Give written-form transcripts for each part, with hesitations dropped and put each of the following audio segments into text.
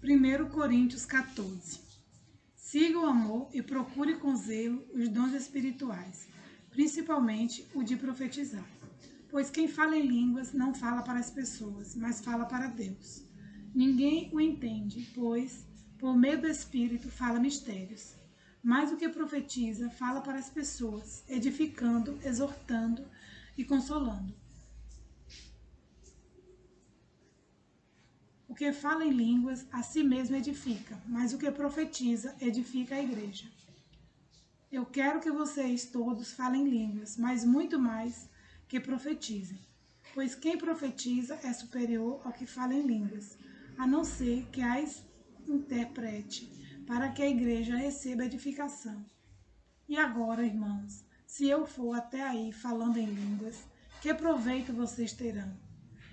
1 Coríntios 14. Siga o amor e procure com zelo os dons espirituais, principalmente o de profetizar. Pois quem fala em línguas não fala para as pessoas, mas fala para Deus. Ninguém o entende, pois, por meio do Espírito, fala mistérios. Mas o que profetiza fala para as pessoas, edificando, exortando e consolando. O que fala em línguas a si mesmo edifica, mas o que profetiza edifica a igreja. Eu quero que vocês todos falem línguas, mas muito mais que profetizem. Pois quem profetiza é superior ao que fala em línguas, a não ser que as interprete, para que a igreja receba edificação. E agora, irmãos, se eu for até aí falando em línguas, que proveito vocês terão?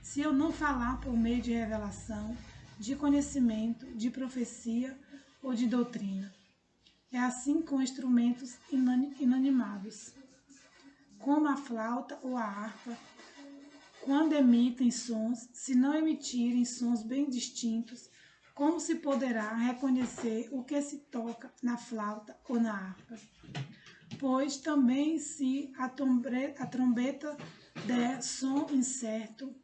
Se eu não falar por meio de revelação, de conhecimento, de profecia ou de doutrina. É assim com instrumentos inanimados, como a flauta ou a harpa, quando emitem sons, se não emitirem sons bem distintos, como se poderá reconhecer o que se toca na flauta ou na harpa? Pois também se a trombeta der som incerto,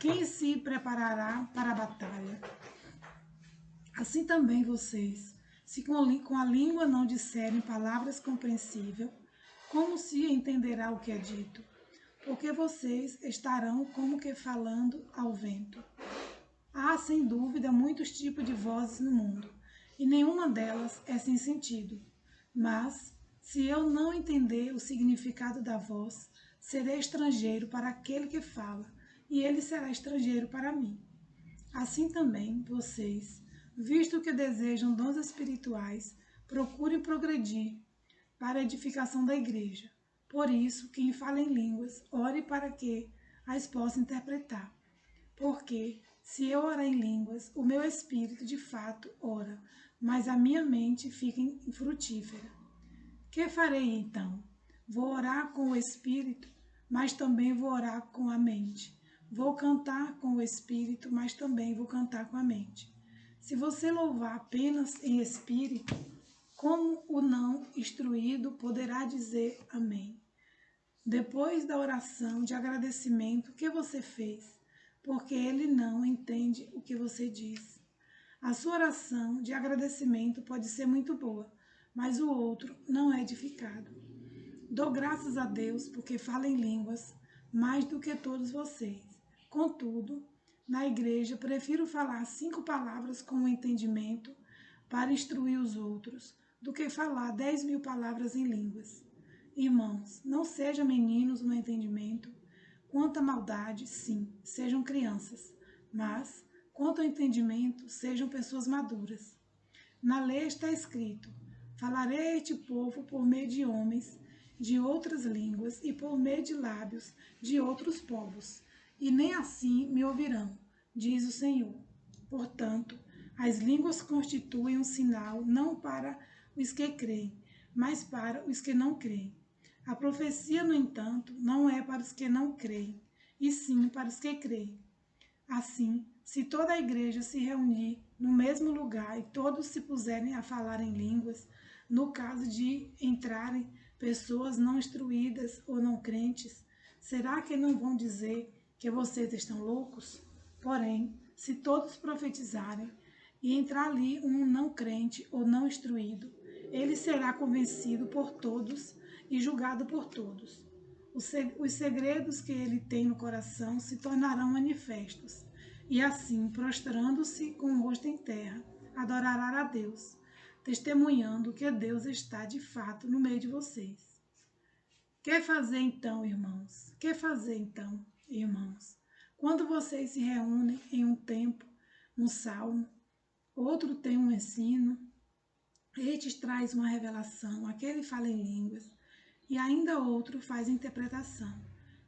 quem se preparará para a batalha? Assim também vocês, se com a língua não disserem palavras compreensíveis, como se entenderá o que é dito? Porque vocês estarão como que falando ao vento. Há, sem dúvida, muitos tipos de vozes no mundo, e nenhuma delas é sem sentido. Mas, se eu não entender o significado da voz, serei estrangeiro para aquele que fala, e ele será estrangeiro para mim. Assim também, vocês, visto que desejam dons espirituais, procurem progredir para a edificação da igreja. Por isso, quem fala em línguas, ore para que as possa interpretar. Porque, se eu orar em línguas, o meu espírito de fato ora, mas a minha mente fica infrutífera. Que farei então? Vou orar com o espírito, mas também vou orar com a mente. Vou cantar com o espírito, mas também vou cantar com a mente. Se você louvar apenas em espírito, como o não instruído poderá dizer amém? Depois da oração de agradecimento, o que você fez? Porque ele não entende o que você diz. A sua oração de agradecimento pode ser muito boa, mas o outro não é edificado. Dou graças a Deus porque falo em línguas mais do que todos vocês. Contudo, na igreja prefiro falar 5 palavras com entendimento para instruir os outros do que falar 10.000 palavras em línguas. Irmãos, não sejam meninos no entendimento. Quanto à maldade, sim, sejam crianças, mas, quanto ao entendimento, sejam pessoas maduras. Na lei está escrito: falarei a este povo por meio de homens de outras línguas e por meio de lábios de outros povos, e nem assim me ouvirão, diz o Senhor. Portanto, as línguas constituem um sinal não para os que creem, mas para os que não creem. A profecia, no entanto, não é para os que não creem, e sim para os que creem. Assim, se toda a igreja se reunir no mesmo lugar e todos se puserem a falar em línguas, no caso de entrarem pessoas não instruídas ou não crentes, será que não vão dizer que vocês estão loucos? Porém, se todos profetizarem e entrar ali um não crente ou não instruído, ele será convencido por todos e julgado por todos. Os segredos que ele tem no coração se tornarão manifestos, e assim, prostrando-se com o rosto em terra, adorará a Deus, testemunhando que Deus está de fato no meio de vocês. Que fazer então, irmãos? Que fazer então, irmãos? Quando vocês se reúnem em um tempo, um salmo, outro tem um ensino, este traz uma revelação, aquele fala em línguas, e ainda outro faz interpretação.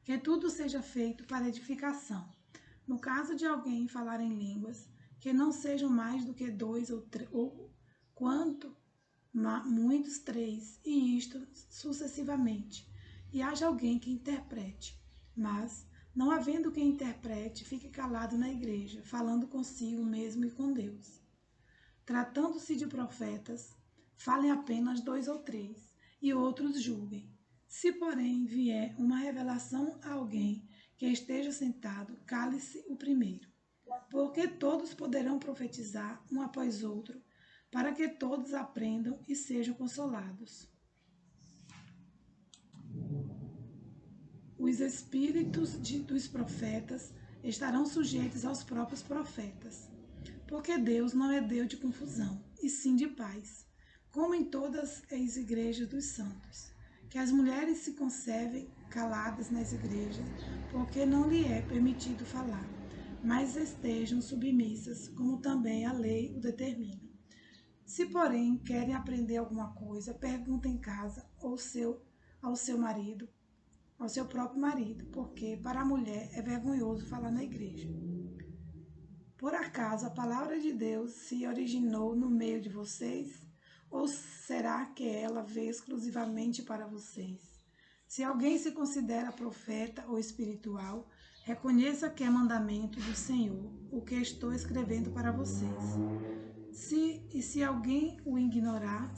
Que tudo seja feito para edificação. No caso de alguém falar em línguas, que não sejam mais do que 2 ou quanto muitos 3, e isto sucessivamente. E haja alguém que interprete. Mas, Não havendo quem interprete, fique calado na igreja, falando consigo mesmo e com Deus. Tratando-se de profetas, falem apenas 2 ou 3, e outros julguem. Se, porém, vier uma revelação a alguém que esteja sentado, cale-se o primeiro, porque todos poderão profetizar um após outro, para que todos aprendam e sejam consolados. Os espíritos dos profetas estarão sujeitos aos próprios profetas, porque Deus não é Deus de confusão, e sim de paz, como em todas as igrejas dos santos. Que as mulheres se conservem caladas nas igrejas, porque não lhe é permitido falar, mas estejam submissas, como também a lei o determina. Se, porém, querem aprender alguma coisa, perguntem em casa ao seu marido, ao seu próprio marido, porque para a mulher é vergonhoso falar na igreja. Por acaso a palavra de Deus se originou no meio de vocês? Ou será que ela veio exclusivamente para vocês? Se alguém se considera profeta ou espiritual, reconheça que é mandamento do Senhor o que estou escrevendo para vocês. Se alguém o ignorar,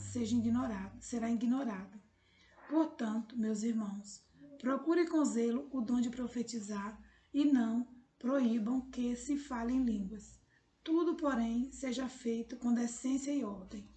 será ignorado. Portanto, meus irmãos, procure com zelo o dom de profetizar e não proíbam que se fale em línguas. Tudo, porém, seja feito com decência e ordem,